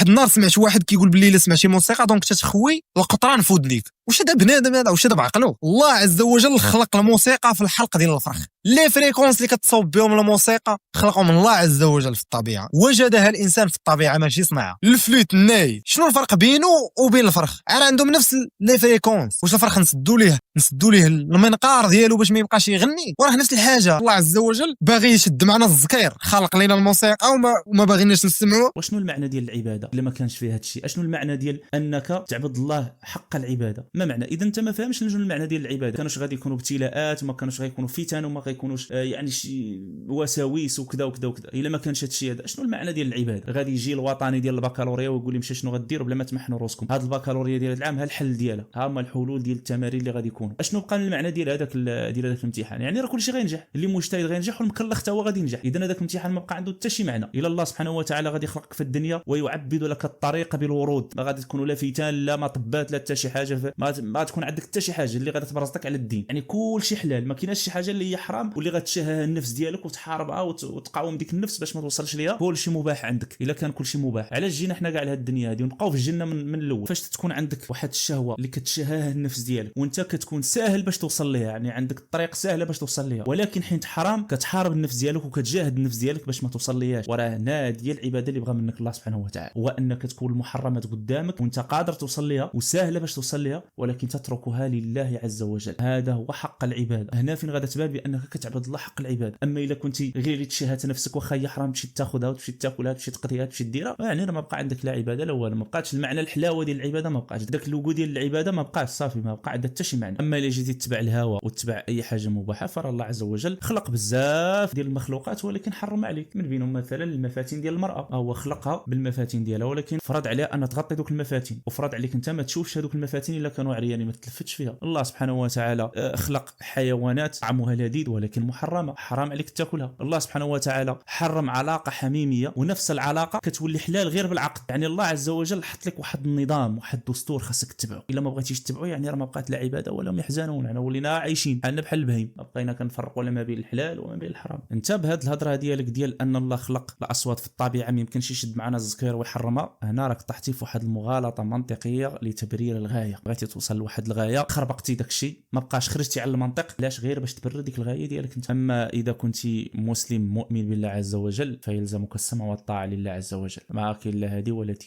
واحد النهار سمعت واحد كيقول بلي الا سمعتي موسيقى دونك تتخوي القطران في ودنيك. واش هذا بنادم هذا؟ واش هذا بعقلو؟ الله عز وجل خلق الموسيقى في الحلق ديال الفرخ. لي فريكونس اللي كتصوب بهم الموسيقى خلقهم الله عز وجل في الطبيعه، وجدها الانسان في الطبيعه ماشي صناعه. الفلوت الناي شنو الفرق بينه وبين الفرخ؟ راه عندهم نفس لي فريكونس. واش الفرخ نسدوا ليه المنقار ديالو باش ما يبقاش يغني؟ وراه نفس الحاجه. الله عز وجل باغي يشد معنا الزكير، خلق لنا الموسيقى وما باغيناش نسمعوا. وشنو المعنى ديال العباده الا ما كانش فيها هذا الشيء؟ اشنو المعنى ديال انك تعبد الله حق العباده؟ ما معنى اذا انت ما فهمش شنو المعنى ديال العباده؟ كانوش غادي يكونوا ابتلاءات وما كانوش غيكونوا فتن وما غيكونوش يعني شي وساويس وكذا وكذا وكذا. الا ما كانش هذا الشيء هذا شنو المعنى ديال العباده؟ غادي يجي الوطني ديال البكالوريا ويقول لي مشى شنو غديروا بلا ما تمحنوا راسكم. هذا البكالوريا ديال العام ها الحل ديالها، ها هما الحلول ديال التمارين اللي غادي يكونوا. اشنو بقى المعنى ديال هذاك الامتحان؟ يعني راه كلشي غينجح، اللي مجتهد غينجح والمكلخ حتى هو غادي ينجح. اذا هذاك الامتحان ما بقى عنده حتى شي معنى. الا الله سبحانه وتعالى غادي يخلقك في الدنيا ويعبد لك الطريق بالورود، ما غادي تكونوا لا فتان لا مطبات لا حتى شي حاجه، ما تكون عندك حتى شي حاجه اللي غادي تبرزك على الدين. يعني كل شيء حلال، ما كايناش شي حاجه اللي هي حرام واللي غتشهها النفس ديالك وتحاربها وتقاوم ديك النفس باش ما توصلش ليها. كل شيء مباح عندك. الا كان كل شيء مباح علاش جينا حنا كاع لهاد الدنيا هذه ونبقاو في الجنه من الاول؟ فاش تكون عندك واحد الشهوه اللي كتشهاها النفس ديالك وانت كتكون ساهل باش توصل ليها، يعني عندك الطريق سهله باش توصل ليها، ولكن حين حرام كتحارب النفس ديالك وكتجاهد النفس ديالك باش ما توصل ليهاش. وراه هنا ديال العباده اللي بغى منك الله سبحانه وتعالى، هو انك تكون المحرمات قدامك وانت قادر توصل ليها وسهله باش توصل ليها، ولكن تتركها لله عز وجل. هذا هو حق العباده. هنا فين غادا تبان بانك كتعبد الله حق العباده. اما الا كنتي غير تشهات نفسك واخا هي حرام تمشي تاخذها وتمشي تاكلها تمشي تقضيها تمشي ديرها، يعني راه ما بقى عندك لا عباده لا والو. ما بقاتش المعنى الحلاوه ديال العباده، ما بقاش داك اللوغو ديال العباده، ما بقاش صافي، ما بقى عندها حتى شي معنى. اما الا جيتي تتبع الهوى وتتبع اي حاجه مباحه فراه الله عز وجل خلق بزاف ديال المخلوقات ولكن حرم عليك. من بينهم مثلا المفاتن ديال المراه، هو خلقها بالمفاتن ديالها ولكن فرض عليها ان تغطي دوك المفاتن، وفرض عليك انت ما تشوفش هذوك المفاتن الا كانوا عريانين، ما تلفتش فيها. الله سبحانه وتعالى خلق حيوانات طعمها لذيذ ولكن محرمه، حرام عليك تاكلها. الله سبحانه وتعالى حرم علاقه حميميه ونفس العلاقه كتولي حلال غير بالعقد. يعني الله عز وجل حط لك واحد النظام واحد الدستور خاصك تتبعه. الا ما بغيتيش تتبعه يعني راه ما بقات لا عباده ولا هم يحزنون، يعني ولينا عايشين حنا بحال البهيم، ما بقينا كنفرقوا ولا ما بين الحلال وما بين الحرام. انت بهاد الهضره ديالك ديال ان الله خلق الاصوات في الطبيعه ما يمكنش يشد معنا الزكير ويحرمها، هنا راك طحتي في واحد المغالطه منطقيه لتبرير الغايه. بغيتي توصل لواحد الغايه خربقتي داك الشيء، ما بقاش خرجتي على المنطق علاش غير باش تبرر ديك الغايه ديالك انت. اما اذا كنتي مسلم مؤمن بالله عز وجل فيلزمك السمع والطاعه لله عز وجل، ما كاين لا هذه ولا دي.